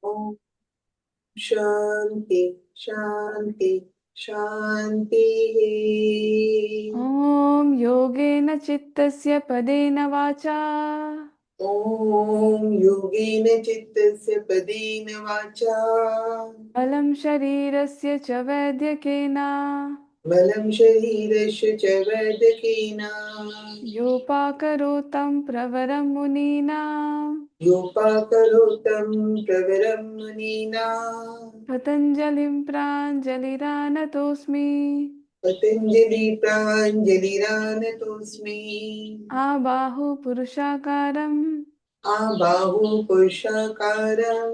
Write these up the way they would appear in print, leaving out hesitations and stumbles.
ओम शांति शांति शांति। ॐ योगेन चित्तस्य पदेन वाचा ओम योगेन चित्तस्य पदेन वाचा बलं शरीरस्य च वैद्यकेन बलं शरीरस्य च वैद्यकेन योपाकरोतं प्रवरं मुनीनां योपाकरोतं प्रवरं मुनीना पतञ्जलिं प्राञ्जलिरानतोऽस्मि पतञ्जलि प्राञ्जलिरानतोऽस्मि। आबाहु पुरुषाकारं आबाहु पुरुषाकारं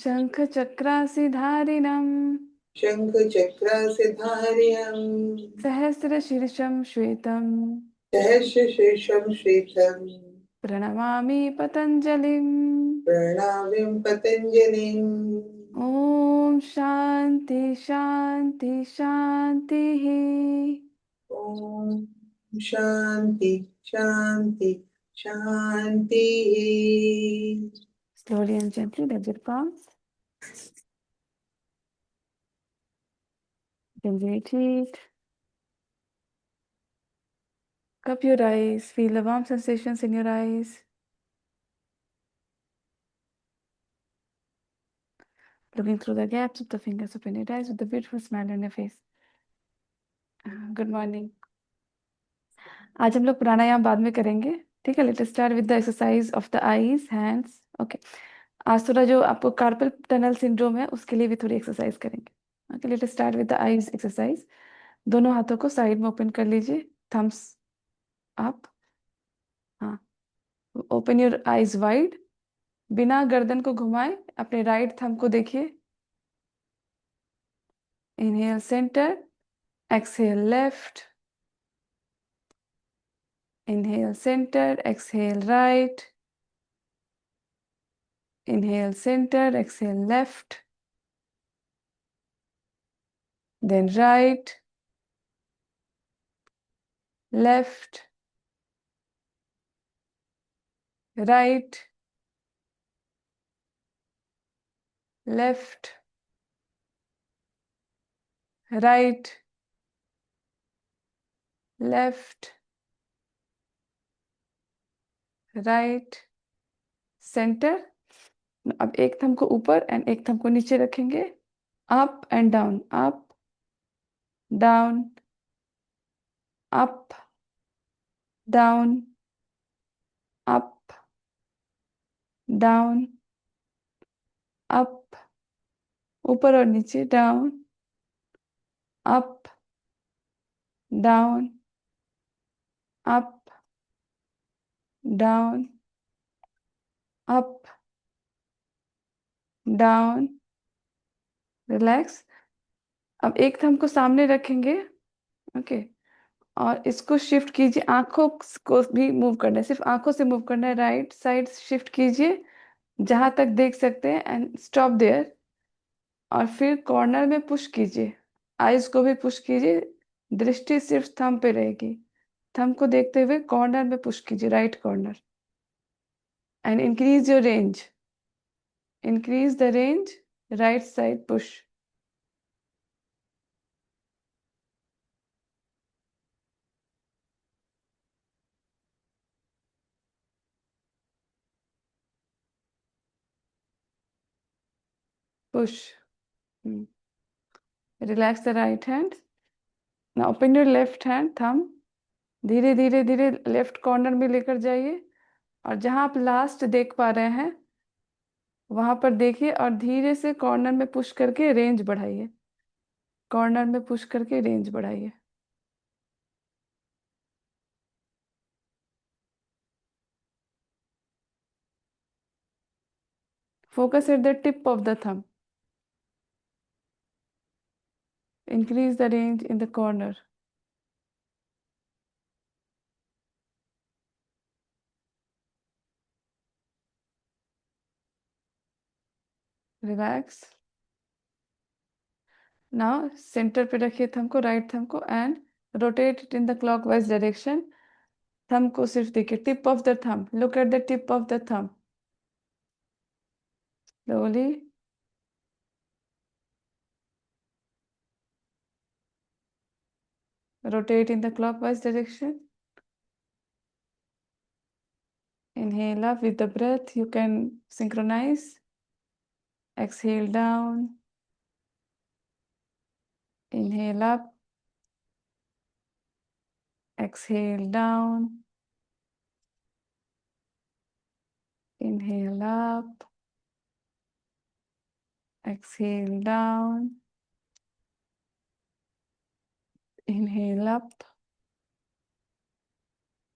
शङ्खचक्रासिधारिणं शङ्खचक्रासिधार्यं सहस्रशीर्षं श्वेतं सहस्रशीर्षं श्वेतं प्रणमामि पतञ्जलिम्। प्रणामिं पतञ्जलिम्। ॐ शान्ति शान्ति शान्तिः। ॐ शान्ति शान्ति शान्तिः। Slowly and gently let your palms. Bend your feet. Cup your eyes. Feel the warm sensations in your eyes. Looking through the gaps of the fingers open your eyes with a beautiful smile on your face. Good morning. आज हम लोग प्राणायाम बाद में करेंगे, ठीक है? Let us start with the exercise of the eyes, hands. Okay, आज थोड़ा जो आपको कार्पल टनल सिंड्रोम है उसके लिए भी थोड़ी एक्सरसाइज करेंगे। Okay, let us start with the eyes exercise. दोनों हाथों को साइड में ओपन कर लीजिए, थम्स अप। हाँ, ओपन योर आईज वाइड। बिना गर्दन को घुमाए अपने राइट थंब को देखिए। Inhale centre, exhale left, inhale centre, exhale right, inhale centre, exhale left, then right, left, right, left, right, left, right, centre. अब एक थंब को ऊपर एंड एक थंब को नीचे रखेंगे। Up and down, up down, up down, up down, up, ऊपर और नीचे, down, up down, up down, up down. Relax. अब एक थंब को सामने रखेंगे, ओके, और इसको शिफ्ट कीजिए। आंखों को भी मूव करना है, सिर्फ आंखों से मूव करना है। राइट साइड शिफ्ट कीजिए जहां तक देख सकते हैं एंड स्टॉप देयर। और फिर कॉर्नर में पुश कीजिए, आईज को भी पुश कीजिए। दृष्टि सिर्फ थंब पे रहेगी। थंब को देखते हुए कॉर्नर में पुश कीजिए, right corner, and increase your range. Increase the range, right side push. Push. Relax the right hand. Now open your left hand, thumb धीरे धीरे धीरे लेफ्ट कॉर्नर में लेकर जाइए, और जहां आप लास्ट देख पा रहे हैं वहां पर देखिए, और धीरे से कॉर्नर में पुश करके रेंज बढ़ाइए। कॉर्नर में पुश करके रेंज बढ़ाइए। Focus at the tip of the thumb. Increase the range in the corner. Relax. Now centre पे रखिए थंब को, राइट थंब को, and rotate it in the clockwise direction. Thumb को सिर्फ देखिए, tip of the thumb, look at the tip of the thumb. Slowly. Rotate in the clockwise direction. Inhale up with the breath. You can synchronize. Exhale down. Inhale up. Exhale down. Inhale up. Exhale down. Inhale up.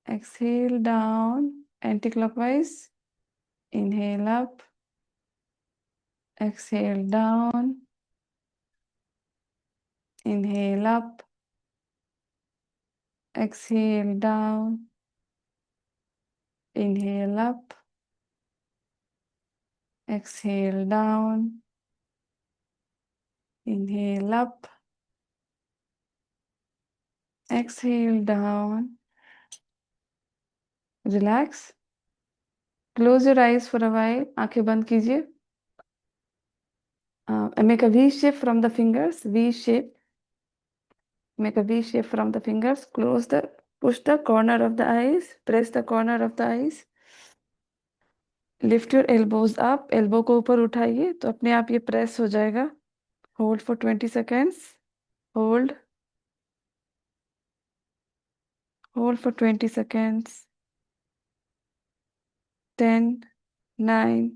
Exhale down. Anti-clockwise. Inhale up. Exhale down. Inhale up. Exhale down. Inhale up. Exhale down. Inhale up. Exhale down. Relax. Close your eyes for a while. आंखें बंद कीजिए. Make a V shape from the fingers. V shape. Make a V shape from the fingers. Push the corner of the eyes. Press the corner of the eyes. Lift your elbows up. Elbow को ऊपर उठाइए तो अपने आप ये press हो जाएगा. Hold for 20 seconds. Hold. Hold for 20 seconds. 10, 9,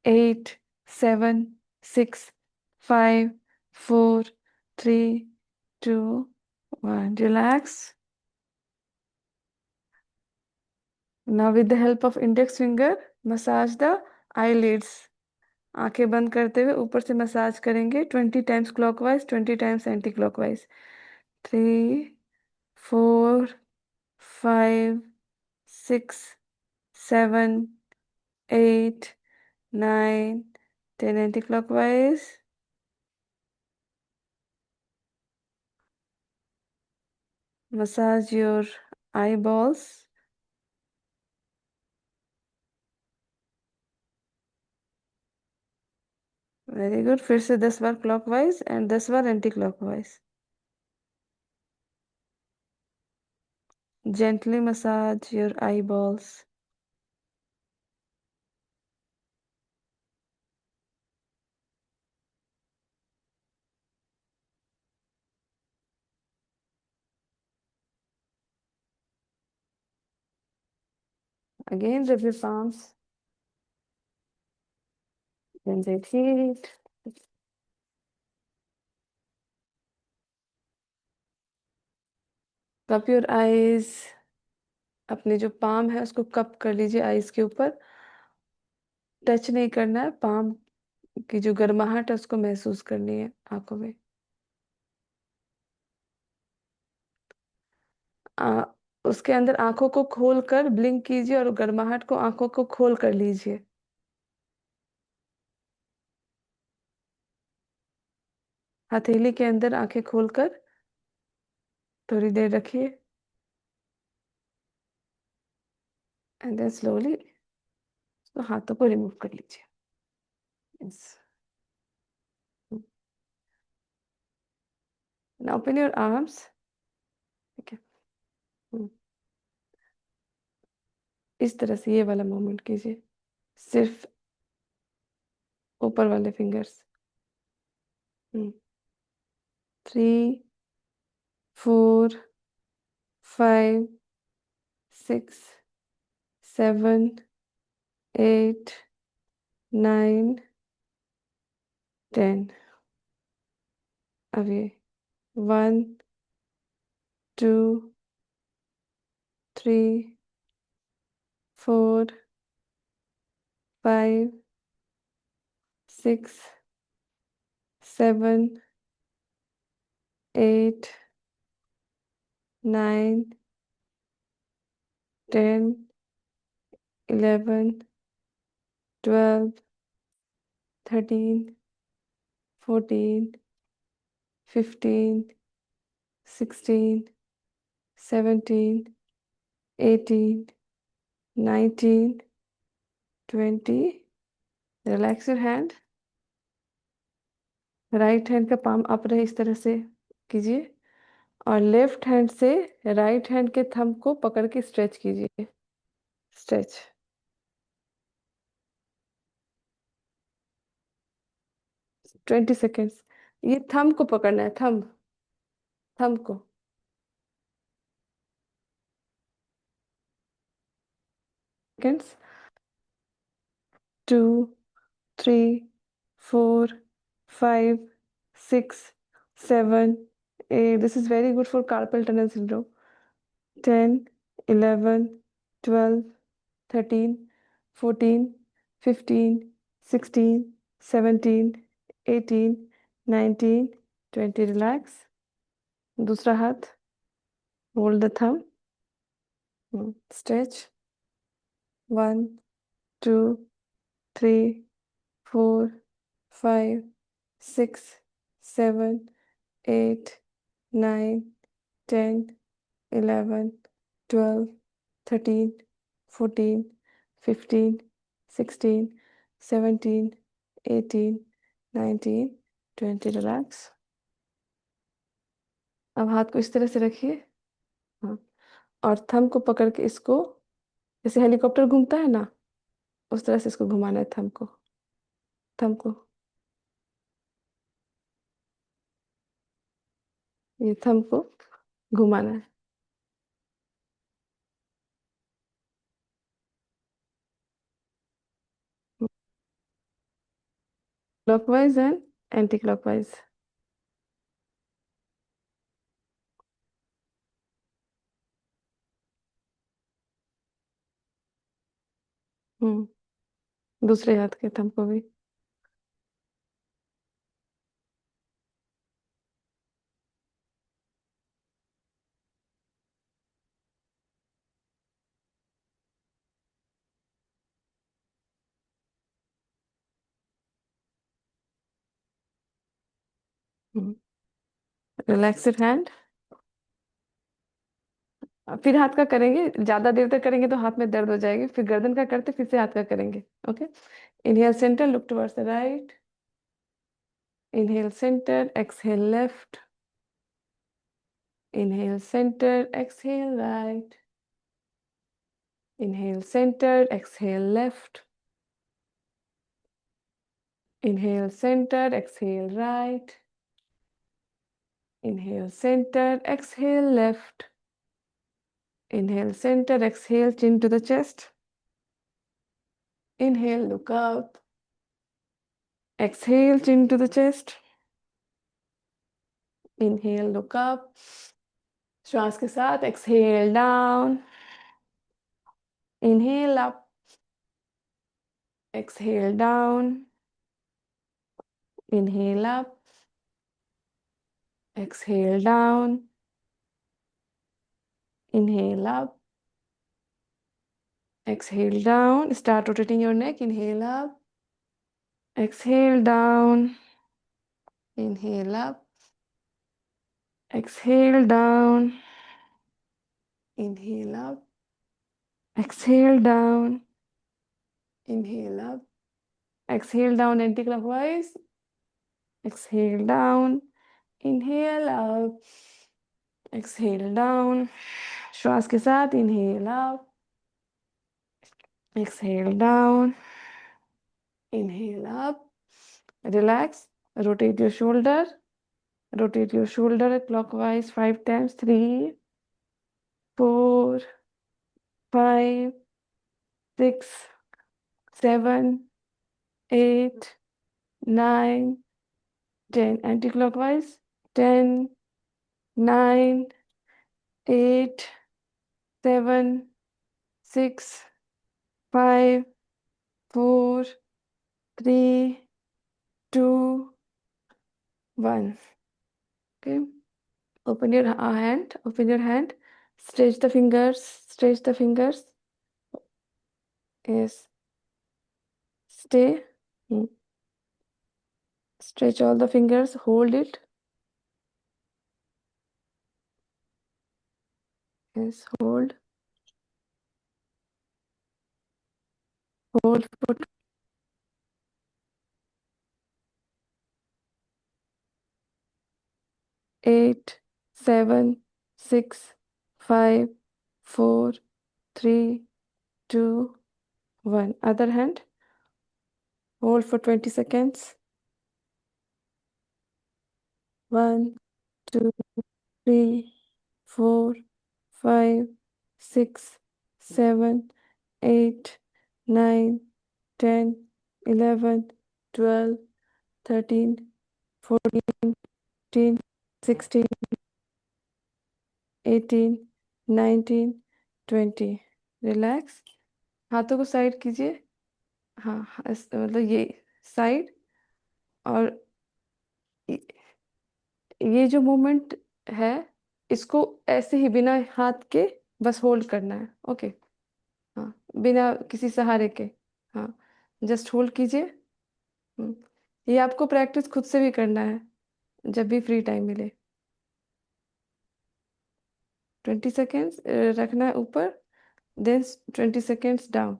8, 7, 6, 5, 4, 3, 2, 1. Relax. Now with the help of index finger, massage the eyelids. आंखें बंद करते हुए ऊपर से मसाज करेंगे 20 times clockwise, 20 times anti-clockwise. 3, 4, 5, 6, 7, 8, 9, 10 anti-clockwise. Massage your eyeballs. Very good. फिर से 10 बार clockwise and 10 bar anti-clockwise. Gently massage your eyeballs. Again, rub your palms. Then repeat. Cup your eyes. अपने जो palm है उसको cup कर लीजिए eyes के ऊपर. टच नहीं करना है. palm की जो गर्माहट है उसको महसूस करनी है आंखों में. उसके अंदर आंखों को खोलकर ब्लिंक कीजिए और गर्माहट को आंखों को खोल कर लीजिए. हथेली के अंदर आंखें खोलकर थोड़ी देर रखिए. एंड देन स्लोली तो हाथों को रिमूव कर लीजिए. Yes. Now open your arms. ठीक है. इस तरह से ये वाला मूवमेंट कीजिए. सिर्फ ऊपर वाले फिंगर्स. 3, 4, 5, 6, 7, 8, 9, 10. अब ये 1, 2, 3, 4, 5, 6, 7, 8, 9, 10, 11, 12, 13, 14, 15, 16, 17, 18, 19, 20. Relax your hand. Right hand का पाम अप रहे इस तरह से कीजिए, और लेफ्ट हैंड से राइट हैंड के थंब को पकड़ के स्ट्रेच कीजिए, स्ट्रेच। 20 सेकेंड्स। ये थंब को पकड़ना है, थंब, थंब को। Seconds. 2, 3, 4, 5, 6, 7, 8. This is very good for carpal tunnel syndrome. 10, 11, 12, 13, 14, 15, 16, 17, 18, 19, 20. Relax. दूसरा हाथ, hold the thumb. Stretch. 1, 2, 3, 4, 5, 6, 7, 8, 9, 10, 11, 12, 13, 14, 15, 16, 17, 18, 19, 20. Relax. अब हाथ को इस तरह से रखिए, हाँ, और थंब को पकड़ के इसको, जैसे हेलीकॉप्टर घूमता है ना, उस तरह से इसको घुमाना है, थंब को, थंब को, ये थंब को घुमाना है। Clockwise and anti clockwise. दूसरे हाथ के थंब को भी। Relaxed hand. फिर हाथ का करेंगे, ज्यादा देर तक करेंगे तो हाथ में दर्द हो जाएगी, फिर गर्दन का करते फिर से हाथ का करेंगे। Okay. Inhale centre, look towards the right. Inhale centre, exhale left. Inhale centre, exhale right. Inhale centre, exhale left. Inhale centre, exhale right. Inhale centre, exhale left. Inhale center, exhale chin to the chest. Inhale, look up. Exhale chin to the chest. Inhale, look up. श्वास के साथ exhale down. Inhale up. Exhale down. Inhale up. Exhale down. Inhale up. Exhale down. Start rotating your neck. Inhale up. Exhale down. Inhale up. Exhale down. Inhale up. Exhale down. Inhale up. Exhale down anti-clockwise. Exhale down. Inhale up. Exhale down. श्वास के साथ inhale up. Exhale down. Inhale up. Relax. Rotate your shoulder. Rotate your shoulder clockwise 5 times. 3, 4, 5, 6, 7, 8, 9, 10. Anti-clockwise. 10, 9, 8, 7, 6, 5, 4, 3, 2, 1. Okay. Open your hand. Open your hand. Stretch the fingers. Stretch the fingers. Yes. Stay. Hmm. Stretch all the fingers. Hold it. Yes. Hold. Hold for 8, 7, 6, 5, 4, 3, 2, 1. Other hand. Hold for 20 seconds. 1, 2, 3, 4, 5, 6, 7, 8, 9, 10, 11, 12, 13, 14, 15, 16, 18, 19, 20. Relax. हाथों को side कीजिए. हाँ, मतलब ये side. और ये जो movement है, इसको ऐसे ही बिना हाथ के बस होल्ड करना है. ओके. हाँ, बिना किसी सहारे के. हाँ, जस्ट होल्ड कीजिए. हम्म, ये आपको प्रैक्टिस खुद से भी करना है जब भी फ्री टाइम मिले. 20 सेकेंड्स रखना है ऊपर, देन 20 सेकेंड्स डाउन.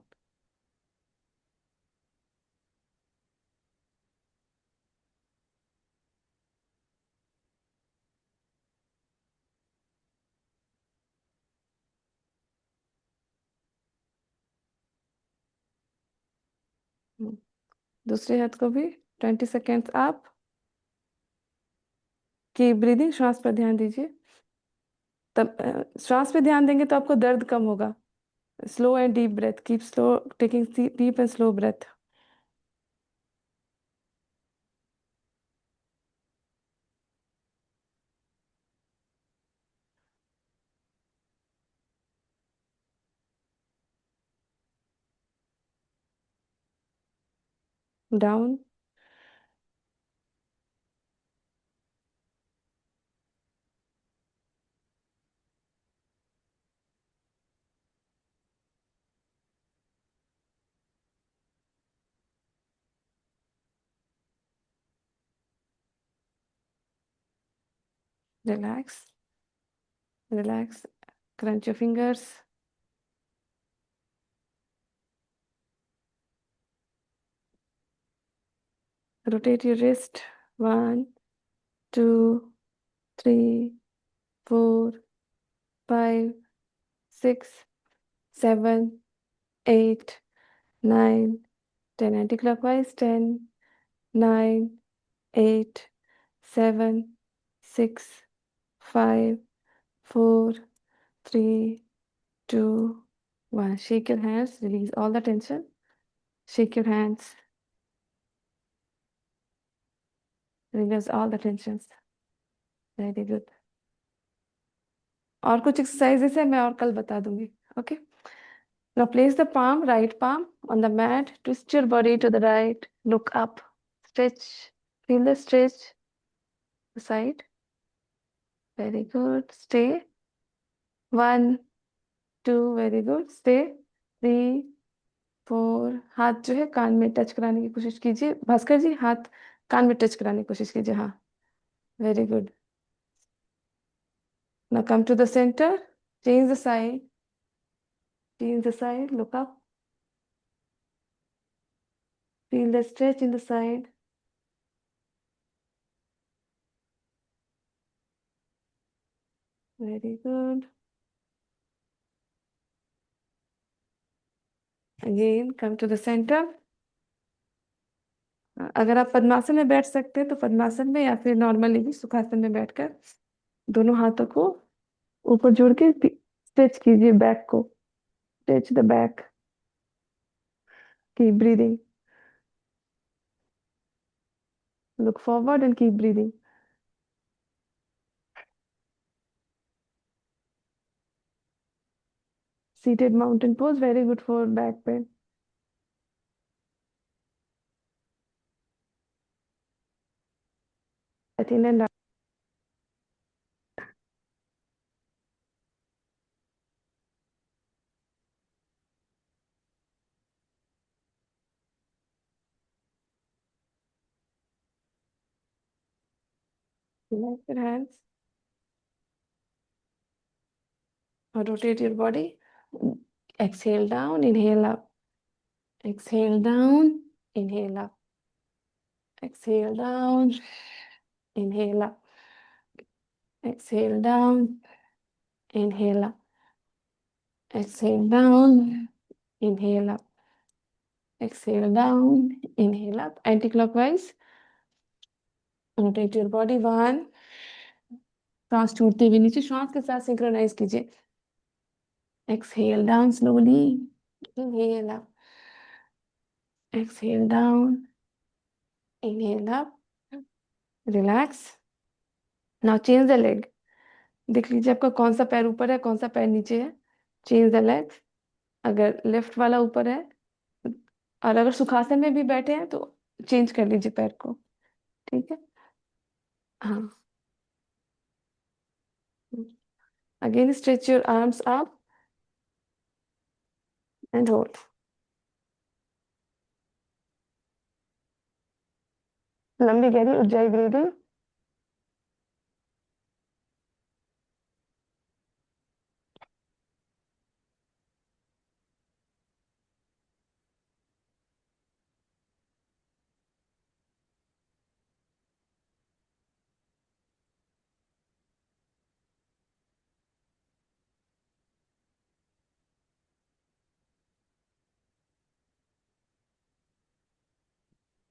दूसरे हाथ को भी 20 सेकेंड्स आप. की ब्रीदिंग, श्वास पर ध्यान दीजिए. तब श्वास पे ध्यान देंगे तो आपको दर्द कम होगा. Slow and deep breath. Keep slow, taking deep and slow breath. Down. Relax. Relax. Crunch your fingers. Rotate your wrist. 1, 2, 3, 4, 5, 6, 7, 8, 9, 10. Anti-clockwise. 10, 9, 8, 7, 6, 5, 4, 3, 2, 1. Shake your hands. Release all the tension. Shake your hands. Release all the tensions. Very good. और कुछ exercises है, मैं और कल बता दूंगी. Okay. Now place the palm, right palm on the mat. Twist your body to the right. Look up. Stretch. Feel the stretch. The side. Very good. Stay. 1, 2. Very good. Stay. 3, 4. हाथ जो है कान में टच कराने की कोशिश कीजिए. भास्कर जी, हाथ कान में टच कराने की कोशिश कीजिए. हाँ. Very good. Now come to the center. Change the side. Change the side. Look up. Feel the stretch in the side. Very good. Again, come to the center. अगर आप पद्मासन में बैठ सकते हैं तो पद्मासन में, या फिर नॉर्मली भी सुखासन में बैठकर दोनों हाथों को ऊपर जोड़ के स्ट्रेच कीजिए बैक को. Stretch the back. Keep breathing. Look forward and keep breathing. Seated mountain pose, very good for back pain. Thin and relax your hands. Rotate your body. Exhale down, inhale up. Exhale down, inhale up. Exhale down, inhale up. Exhale down, inhale up. Exhale down, inhale up. Exhale down, inhale up. Anti-clockwise. Rotate your body. 1. सांस छोड़ते हुए नीचे, श्वास के साथ synchronise कीजिए. Exhale down slowly. Inhale up. Exhale down. Inhale up. Relax. Now change the leg. देख लीजिए आपका कौन सा पैर ऊपर है, कौन सा पैर नीचे है. Change the legs. अगर लेफ्ट वाला ऊपर है और अगर सुखासन में भी बैठे हैं तो चेंज कर लीजिए पैर को. ठीक है. हाँ. Again stretch your arms up and hold. लंबी गहरी ऊंचाई ब्रीदिंग.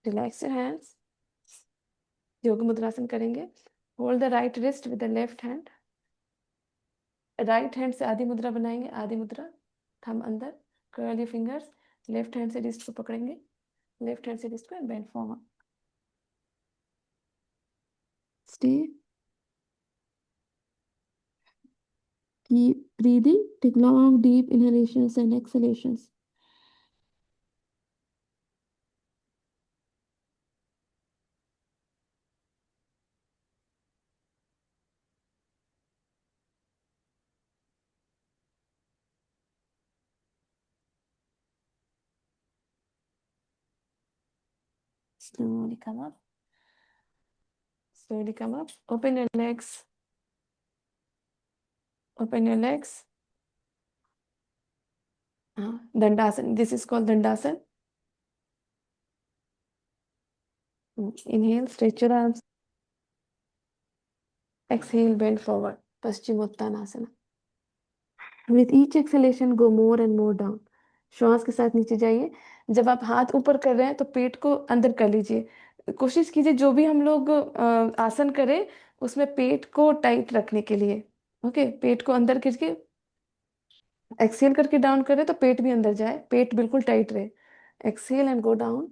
Relax your hands. योग मुद्रासन करेंगे. Hold the right wrist with the left hand. Right hand से आदि मुद्रा बनाएंगे. आदि मुद्रा. थंब अंदर. Curl your fingers. Left hand से रिस्ट को पकड़ेंगे. लेफ्ट हैंड से रिस्ट को bend forward. Stay. Keep breathing. Take long, deep inhalations and exhalations. Slowly come up. Slowly come up. Open your legs. Open your legs. Dandasan. This is called Dandasan. Inhale, stretch your arms. Exhale, bend forward. Paschimottanasana. With each exhalation, go more and more down. श्वास के साथ नीचे जाइए. जब आप हाथ ऊपर कर रहे हैं तो पेट को अंदर कर लीजिए. कोशिश कीजिए जो भी हम लोग आसन करें उसमें पेट को टाइट रखने के लिए. ओके. पेट को अंदर करके एक्सेल करके डाउन करें तो पेट भी अंदर जाए. पेट बिल्कुल टाइट रहे. Exhale and go down.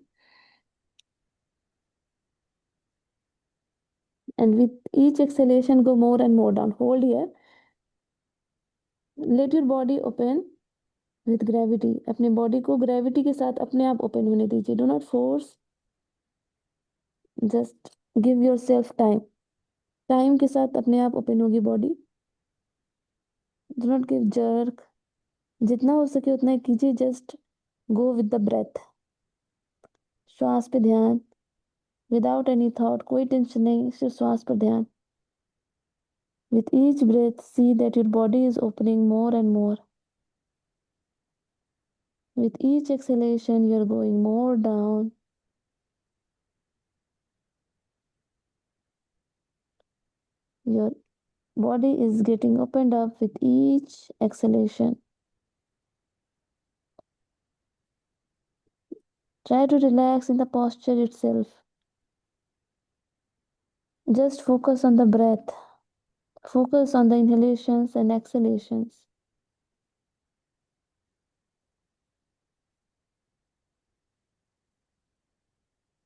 And with each exhalation, go more and more down. Hold here. Let your body open with gravity. अपने बॉडी को ग्रेविटी के साथ अपने आप ओपन होने दीजिए. Do not force. Just give yourself time. Time के साथ अपने आप ओपन होगी body. Do not give jerk. जितना हो सके उतना ही कीजिए. Just go with the breath. श्वास पे ध्यान. Without any thought. कोई टेंशन नहीं. सिर्फ श्वास पर ध्यान. With each breath, see that your body is opening more and more. With each exhalation, you're going more down. Your body is getting opened up with each exhalation. Try to relax in the posture itself. Just focus on the breath. Focus on the inhalations and exhalations.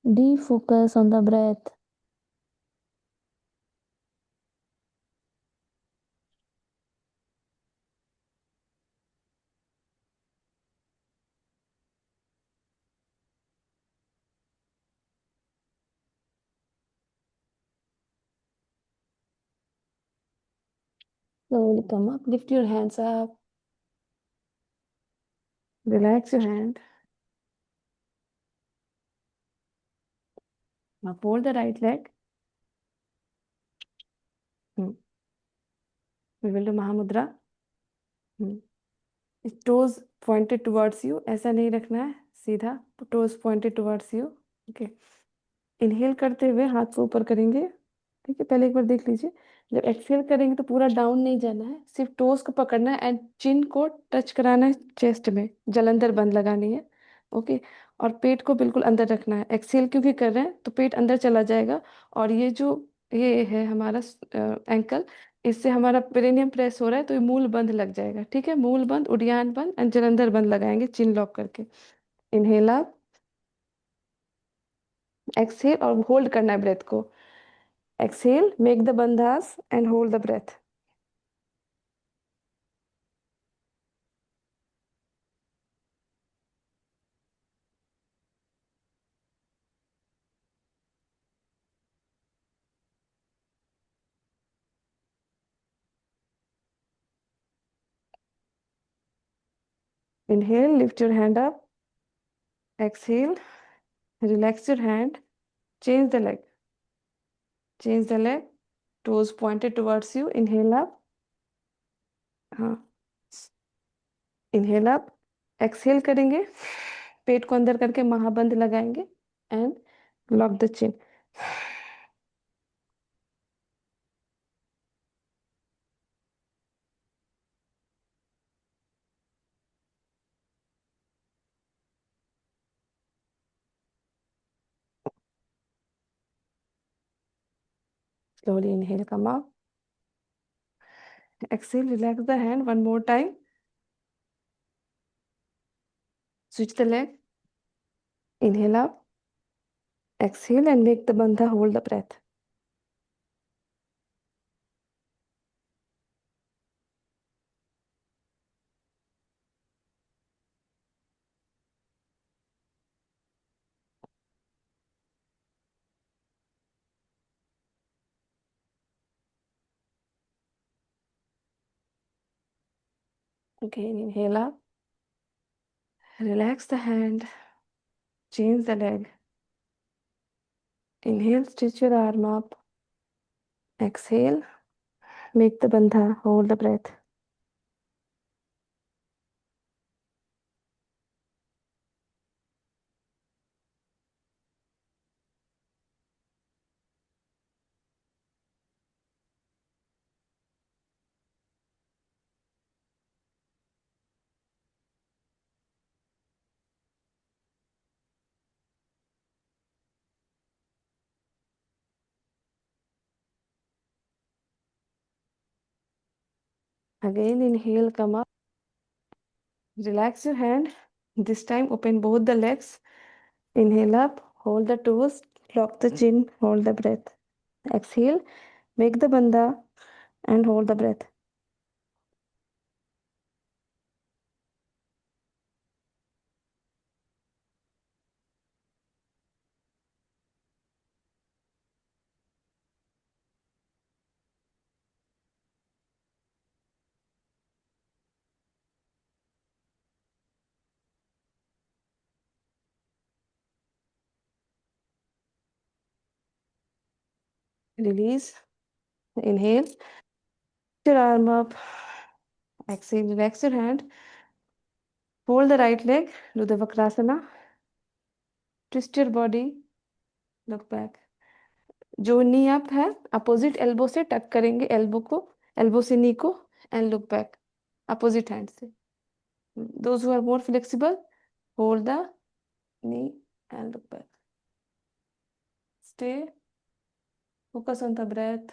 Defocus on the breath. Slowly come up. Lift your hands up. Relax your hand. Now fold the right leg. We will do Mahamudra. Toes pointed towards you. ऐसा नहीं रखना है. सीधा. Toes pointed towards you. Okay. Inhale करते हुए हाथ को ऊपर करेंगे. ठीक है, पहले एक बार देख लीजिए। जब एक्सहेल करेंगे तो पूरा डाउन नहीं जाना है, सिर्फ टोस को पकड़ना है एंड चिन को टच कराना है चेस्ट में, जलंधर बंद लगानी है। ओके। और पेट को बिल्कुल अंदर रखना है, एक्सहेल क्योंकि कर रहे हैं तो पेट अंदर चला जाएगा। और ये जो ये है हमारा एंकल, इससे हमारा पेरिनियम प्रेस हो रहा है तो ये मूल बंद लग जाएगा। ठीक है, मूल बंद, उडियान बंद एंड जलंधर बंद लगाएंगे चिन लॉक करके। इनहेल अप, एक्सहेल और होल्ड करना है ब्रेथ को। Exhale, make the bandhas and hold the breath. Inhale, lift your hand up. Exhale, relax your hand. Change the leg. Change the leg. Toes pointed towards you. Inhale up. हाँ, inhale up. Exhale करेंगे, पेट को अंदर करके महाबंद लगाएंगे and lock the chin. Slowly inhale, come up. Exhale, relax the hand one more time. Switch the leg. Inhale up. Exhale and make the bandha, hold the breath. Again, inhale up. Relax the hand. Change the leg. Inhale, stretch your arm up. Exhale, make the bandha, hold the breath. Again, inhale, come up. Relax your hand. This time, open both the legs. Inhale up, hold the toes, lock the chin, hold the breath. Exhale, make the bandha and hold the breath. Release. Inhale. Your arm up. Exhale, relax your hand. Fold the right leg, do the Vakrasana. Twist your body, look back. जो नी up है, opposite elbow से टक करेंगे elbow को, elbow से नी को and look back opposite hand से। Those who are more flexible, hold the knee and look back. Stay, focus on the breath.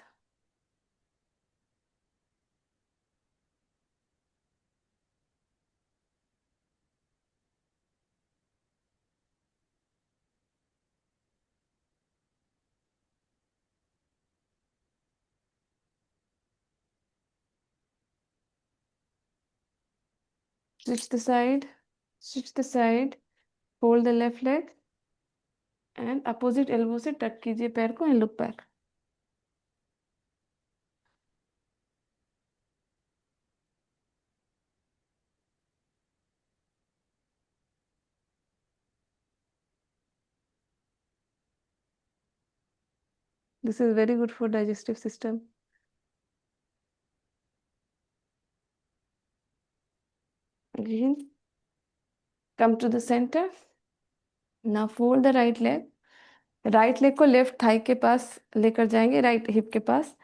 Switch the side, switch the side, hold the left leg and opposite elbow से टक कीजिए पैर को and look back. This is very good for digestive system. Again, come to the center. Now fold the right leg right leg को left thigh के पास लेकर जाएंगे, right hip के पास,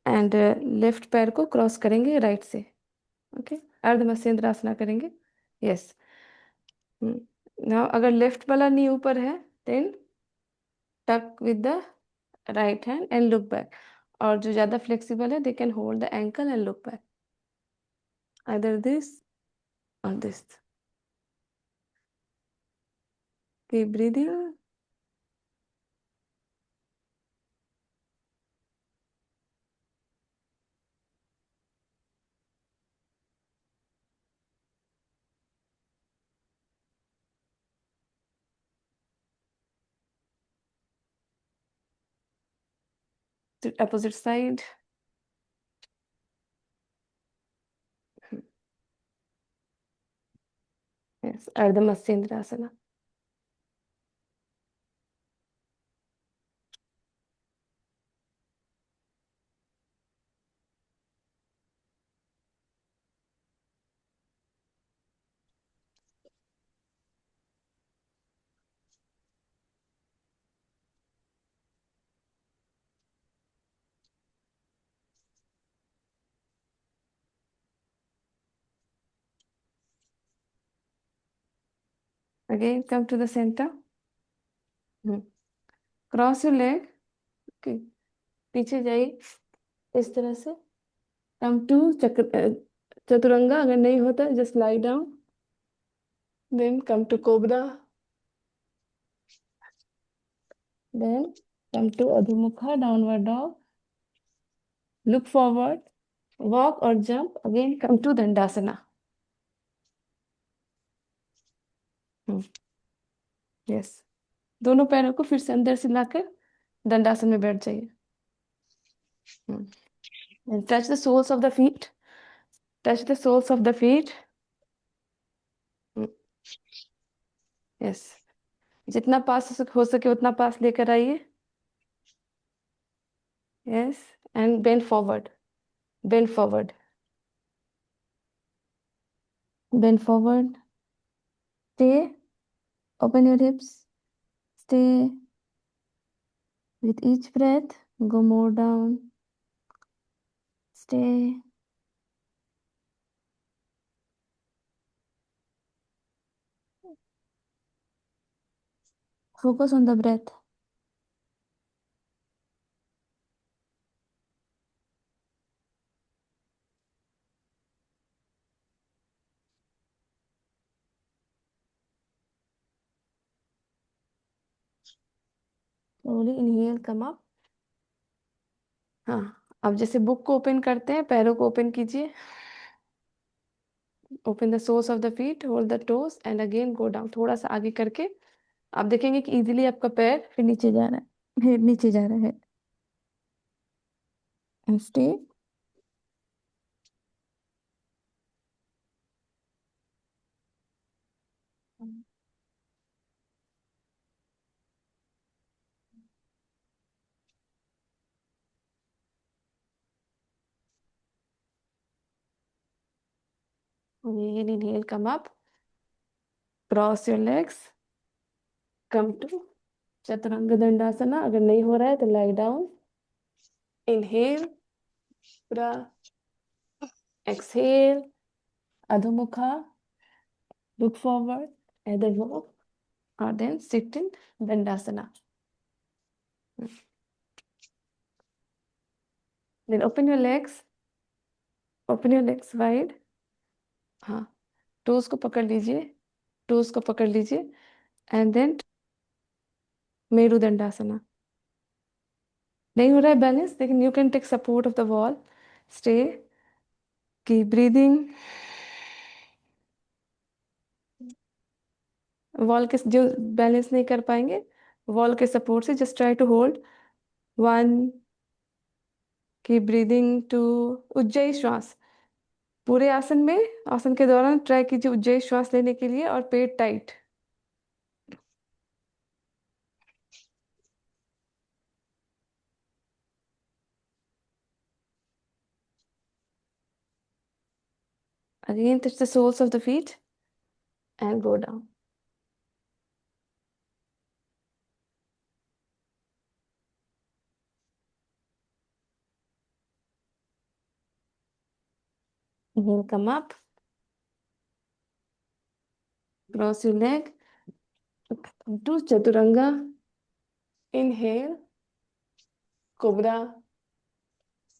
एंड लेफ्ट पैर को क्रॉस करेंगे राइट से। ओके, अर्ध मत्स्येंद्रासना करेंगे। यस। नाउ अगर लेफ्ट वाला नी ऊपर है, then tuck with the right hand and look back. और जो ज्यादा फ्लेक्सिबल है, they can hold the ankle and look back, either this और this. Keep breathing. Opposite side. Yes, Ardha Matsyendrasana. Again, come to the center. Cross your leg. Okay. पीछे जाइए इस तरह से। Come to Chaturanga. अगर नहीं होता, just lie down. Then come to cobra. Then come to Adhumukha, downward dog. Look forward. Walk or jump. Again, come to Dandasana. Yes. दोनों पैरों को फिर से अंदर से लाकर दंडासन में बैठ जाइए। And touch the soles of the feet. Touch the soles of the feet. Yes. जितना पास हो सके उतना पास लेकर आइए। Yes. And bend forward. Bend forward. Bend forward. Stay. Open your hips. Stay. With each breath, go more down. Stay. Focus on the breath. Slowly inhale, come up. हाँ, अब जैसे book को ओपन करते हैं, पैरों को ओपन कीजिए। Open the soles of the feet, hold the toes and again go down. थोड़ा सा आगे करके आप देखेंगे कि इजीली आपका पैर फिर नीचे जा रहा है, हेड नीचे जा रहा है। And stay. Again, inhale, come up. Cross your legs. Come to Chaturanga Dandasana. अगर नहीं हो रहा है तो lie down. Inhale. पूरा exhale. Adhumukha. Look forward. Either walk or then sit in Dandasana. Then open your legs. Open your legs wide. हाँ, toes को पकड़ लीजिए, टोज को पकड़ लीजिए एंड देन मेरुदंडासना। नहीं हो रहा है बैलेंस, लेकिन you can take support of the wall. Stay, keep breathing. Wall के जो बैलेंस नहीं कर पाएंगे, वॉल के सपोर्ट से just try to hold 1। Keep breathing 2। उज्जयी श्वास पूरे आसन में, आसन के दौरान ट्राई कीजिए उज्जयी श्वास लेने के लिए और पेट tight. Again, touch the soles of the feet and go down. Inhale, come up. Cross your leg. Come to Chaturanga. Inhale. Cobra.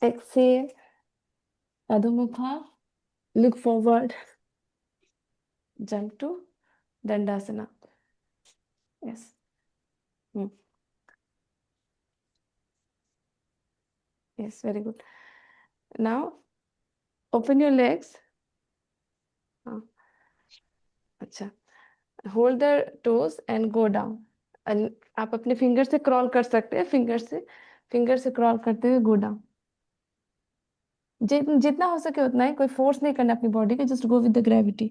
Exhale. Adho Mukha. Look forward. Jump to Dandasana. Yes. Yes, very good. Now, open your legs. अच्छा. Hold the toes and go down. आप अपने finger से crawl कर सकते हैं. Finger से crawl करते हुए गो डाउन. जितना हो सके उतना ही. कोई फोर्स नहीं करना अपनी बॉडी पे. Just go with the gravity.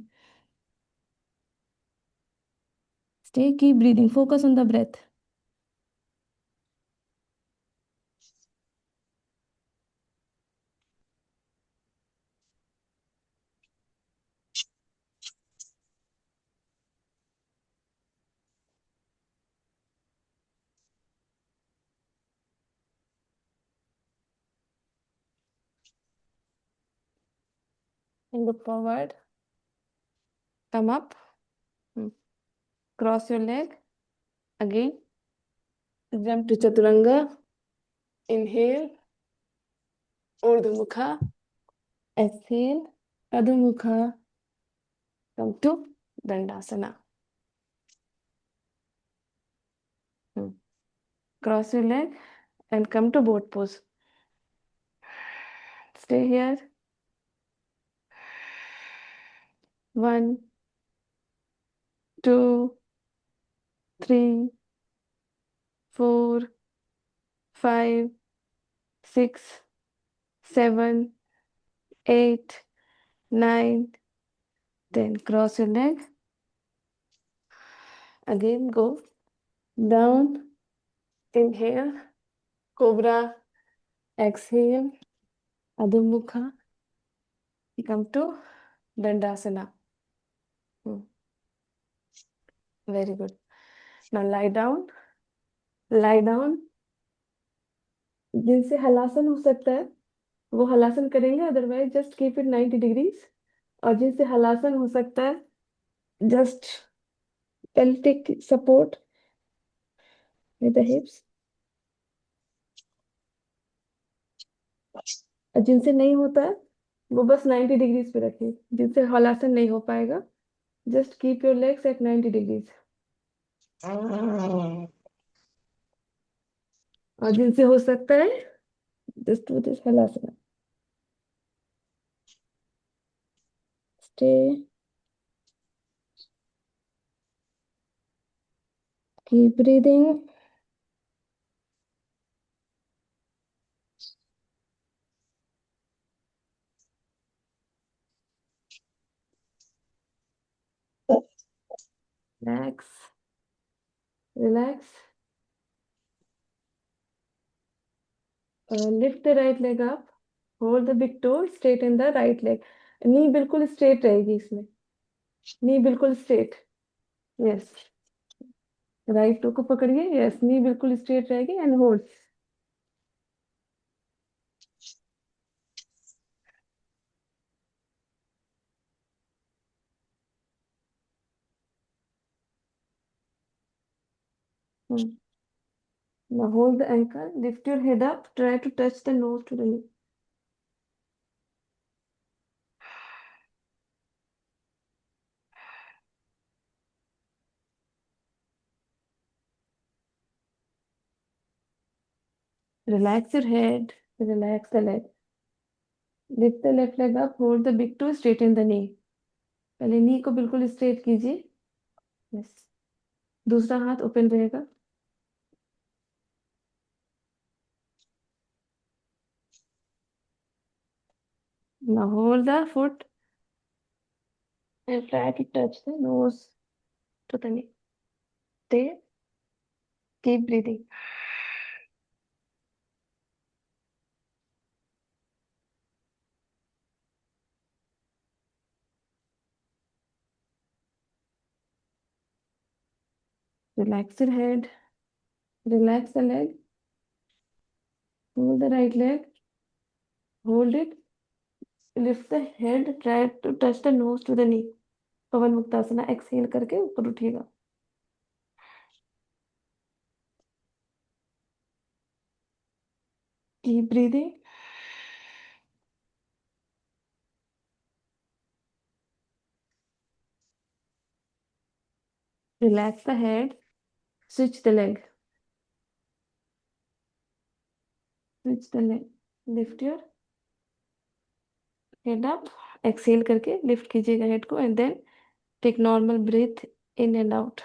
Stay, keep breathing. Focus on the breath. And look forward. Come up. Cross your leg. Again. Jump to Chaturanga. Inhale. Urdhva Mukha. Exhale. Adho Mukha. Come to Dandasana. Cross your leg and come to boat pose. Stay here. 1, 2, 3, 4, 5, 6, 7, 8, 9, 10. Cross your leg. Again, go down. Inhale. Cobra. Exhale. Adho Mukha. Come to Dandasana. Very good. Now lie down. Lie down. जिनसे हलासन हो सकता है वो हलासन करेंगे. Otherwise just keep it 90 degrees. और जिनसे हलासन हो सकता है just pelvic support with the hips. जिनसे नहीं होता है वो बस 90 डिग्रीज पे रखिए. जिनसे हलासन नहीं हो पाएगा just keep your legs at 90 degrees. और जिनसे हो सकता है जस्ट डू दिस हलासन. Stay. Keep breathing. Relax. Relax. Lift the right leg up. Hold the big toe. Straighten the right leg. नी बिल्कुल स्ट्रेट रहेगी इसमें. नी बिल्कुल स्ट्रेट. यस. राइट टो को पकड़िए. यस. नी बिल्कुल स्ट्रेट रहेगी and hold. Now hold the ankle. Lift your head up. Try to touch the nose to the knee. Relax your head. Relax the leg. Lift the left leg up. Hold the big toe. Straighten the knee. पहले नी को बिल्कुल straight कीजिए. Yes. दूसरा हाथ open रहेगा. Now hold the foot and try to touch the nose to the knee. Stay. Keep breathing. Relax your head. Relax the leg. Hold the right leg. Hold it. Lift the head, try to touch the nose to the knee. Pawan muktasana, exhale करके ऊपर उठिएगा. Keep breathing. Relax the head. Switch the leg. Switch the leg. Lift your head up. Exhale करके lift कीजिएगा head को and then take normal breath in and out.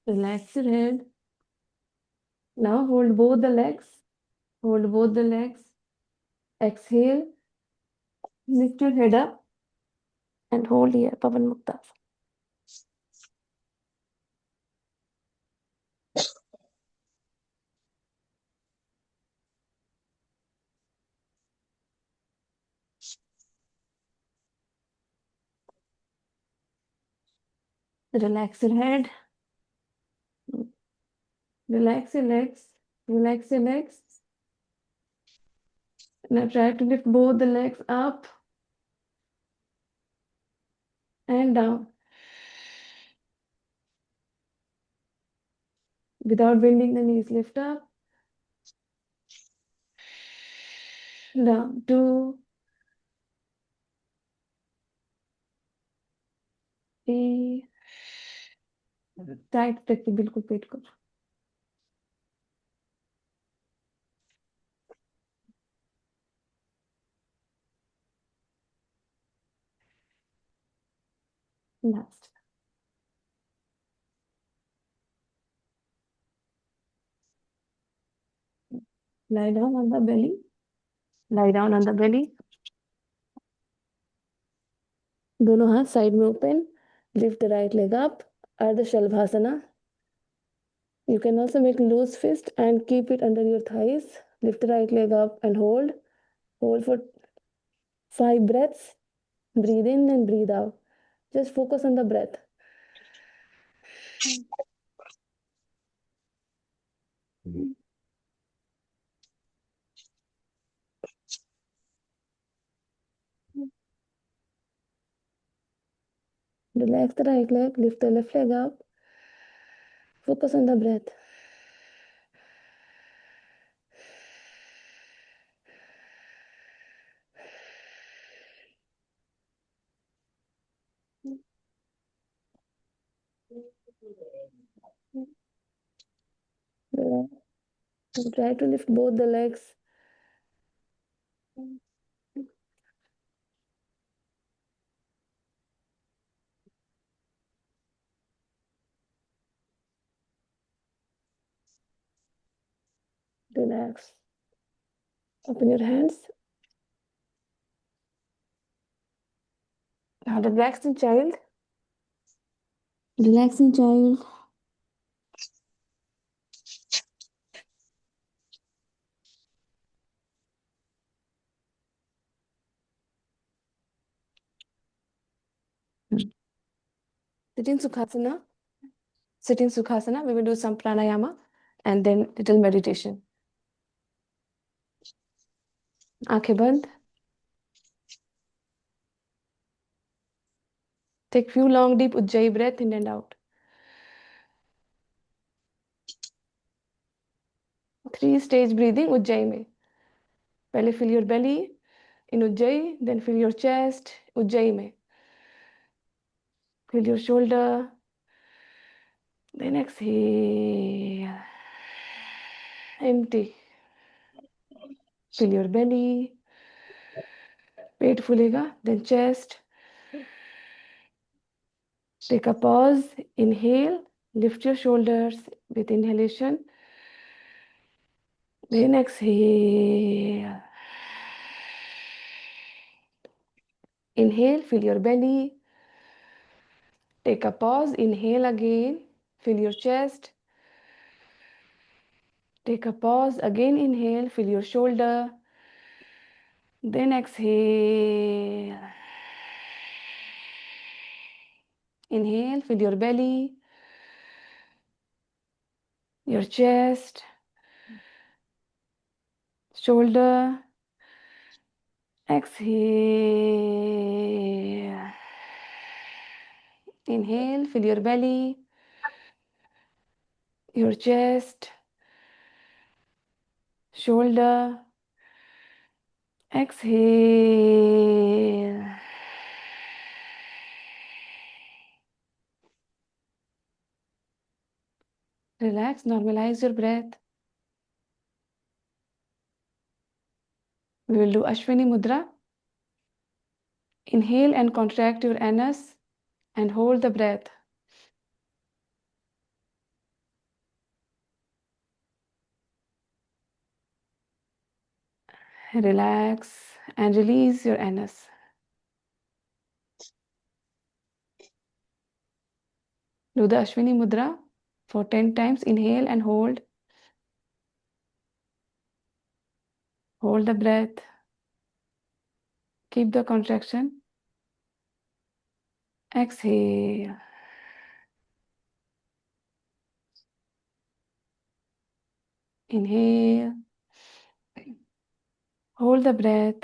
Relax your head. Now hold both the legs. Hold both the legs. Exhale. Lift your head up and hold here, Pavan Muktasana. Relax your head. Relax your legs. Relax your legs. Now try to lift both the legs up and down without bending the knees. Lift up, down. 2, 3. Tight रखिए बिल्कुल पेट को. Last. Lie down on the belly. Lie down on the belly. दोनों हाथ side में open. Lift the right leg up. Ardha Shalbhasana. You can also make loose fist and keep it under your thighs. Lift the right leg up and hold. Hold for 5 breaths. Breathe in and breathe out. Just focus on the breath. Relax the right leg, lift the left leg up. Focus on the breath. Relax. Try to lift both the legs. Relax. Open your hands. Now relax in child. Relax in child. Sit in Sukhasana. Sit in Sukhasana. We will do some pranayama and then little meditation. आंखें बंद. Take few long deep Ujjayi breath in and out. 3 stage breathing Ujjayi में. पहले fill your belly in Ujjayi, then fill your chest Ujjayi में. Fill your shoulder. Then exhale. Empty. Fill your belly. पेट फूलेगा. Then chest. Take a pause. Inhale. Lift your shoulders with inhalation. Then exhale. Inhale. Fill your belly. Take a pause. Inhale again. Fill your chest. Take a pause. Again inhale. Fill your shoulder. Then exhale. Inhale, fill your belly, your chest, shoulder. Exhale. Inhale, fill your belly, your chest, shoulder. Exhale. Relax, normalize your breath. We will do Ashwini Mudra. Inhale and contract your anus and hold the breath. Relax and release your anus. Do the Ashwini Mudra for 10 times. Inhale and hold. Hold the breath. Keep the contraction. Exhale. Inhale. Hold the breath.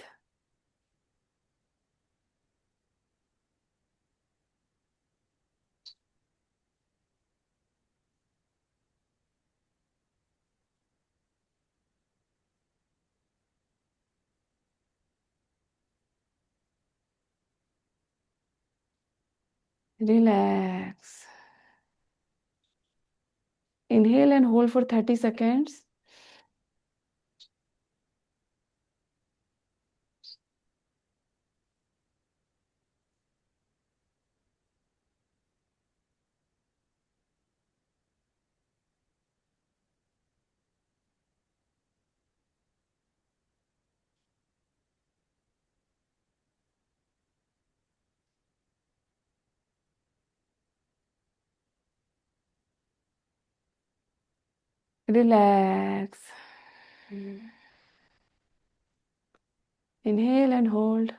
Relax. Inhale and hold for 30 seconds. Relax. Inhale and hold.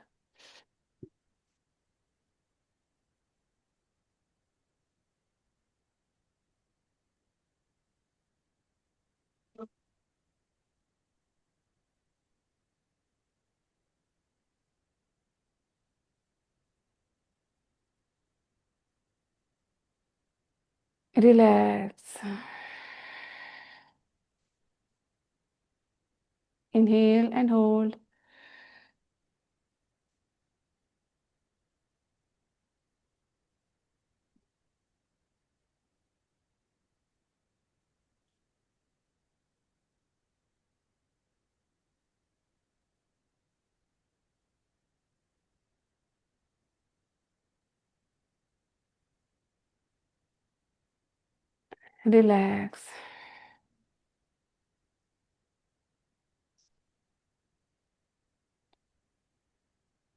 Relax. Inhale and hold. Relax.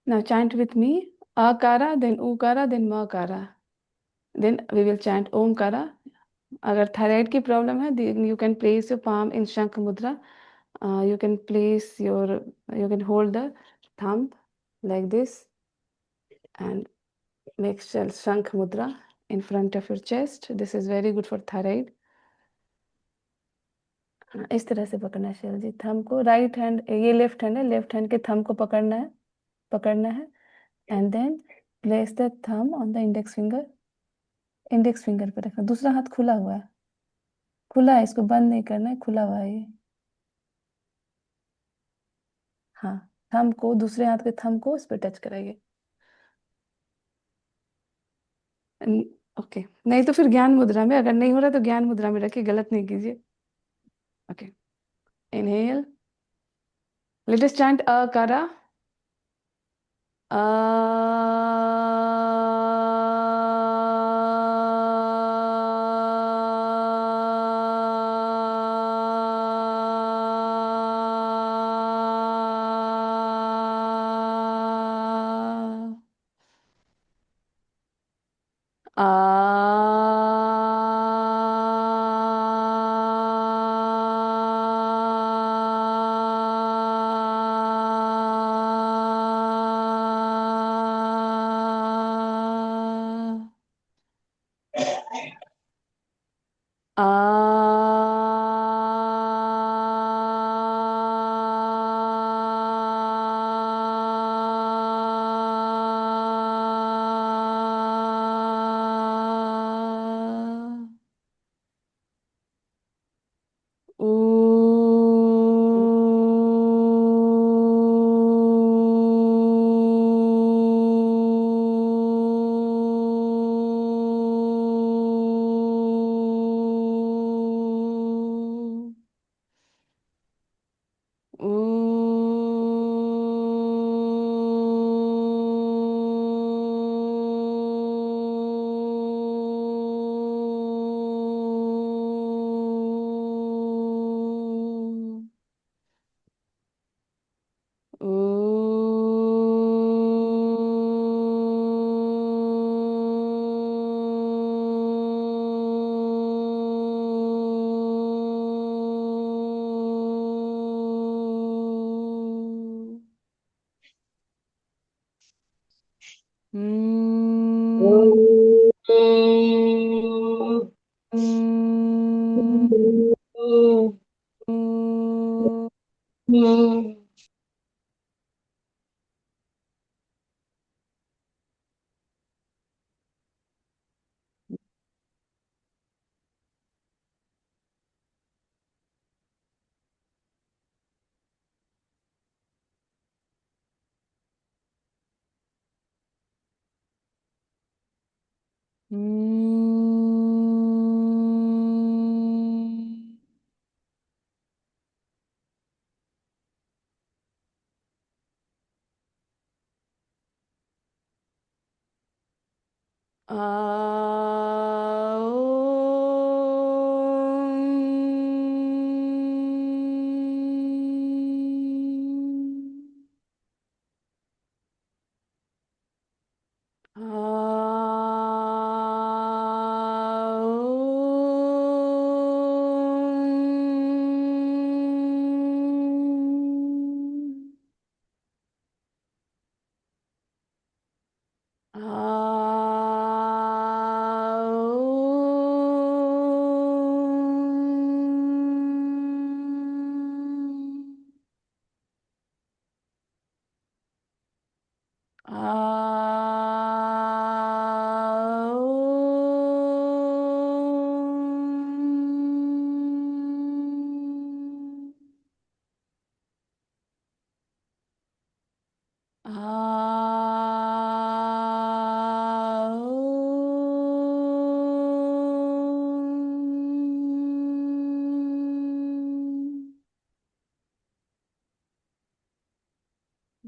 Now chant with me. Akara, then Ukara, then Makara. Then we will chant Omkara. अगर thyroid की problem है, you can place your palm in Shankh Mudra. You can hold the thumb like this and make Shankh Mudra in front of your chest. This is very good for thyroid. इस तरह से पकड़ना है शैल जी thumb को. Right hand, ये left hand है, लेफ्ट हैंड के थंब को पकड़ना है and then place the thumb on the index finger पे रखना. दूसरा हाथ खुला हुआ है, इसको बंद नहीं करना है, खुला हुआ है ये. हाँ, थंब को, दूसरे हाथ के थंब को इस पे टच कराइए. ओके, नहीं तो फिर ज्ञान मुद्रा में, अगर नहीं हो रहा तो ज्ञान मुद्रा में रखिए, गलत नहीं कीजिए. Okay, inhale. Let us chant akara.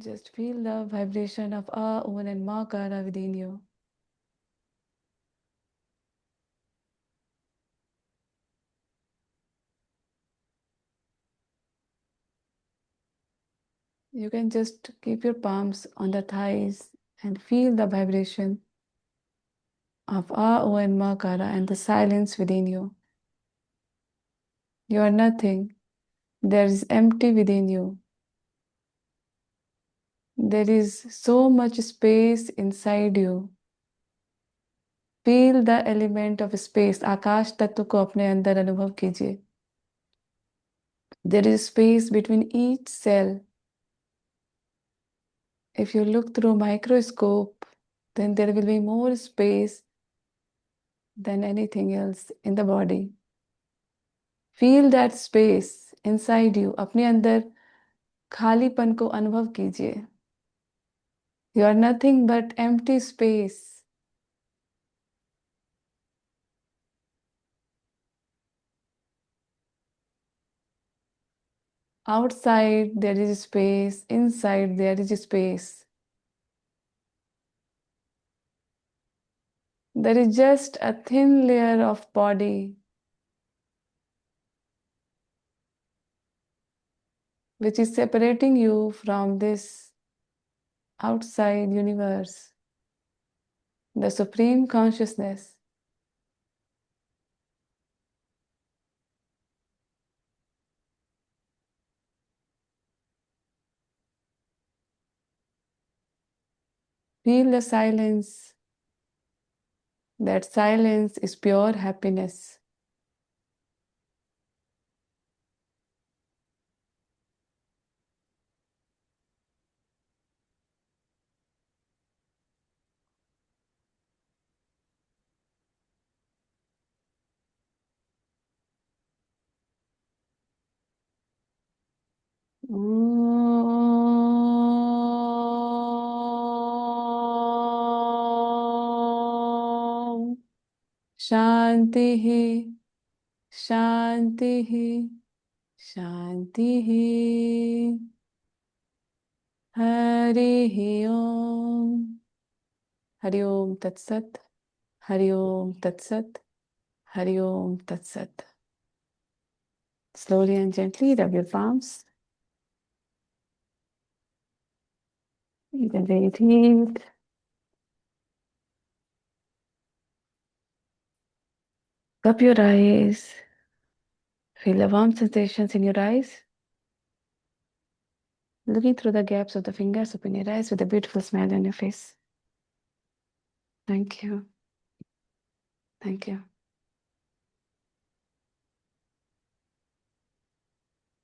Just feel the vibration of A, Om, and Makara within you. You can just keep your palms on the thighs and feel the vibration of A, O, and Makara and the silence within you. You are nothing. There is empty within you. There is so much space inside you. Feel the element of space. आकाश तत्व को अपने अंदर अनुभव कीजिए. There is space between each cell. If you look through microscope, then there will be more space than anything else in the body. Feel that space inside you. अपने अंदर खालीपन को अनुभव कीजिए. You are nothing but empty space. Outside there is space, inside there is space. There is just a thin layer of body which is separating you from this outside universe, the Supreme Consciousness. Feel the silence. That silence is pure happiness. Om Shanti है, शांति है, शांति है। हरि ओम। हरि ओम तत्सत। हरि ओम तत्सत। हरि ओम तत्सत। Slowly and gently rub your palms. Even very deep. Cup your eyes. Feel the warm sensations in your eyes. Looking through the gaps of the fingers, open your eyes with a beautiful smile on your face. Thank you. Thank you.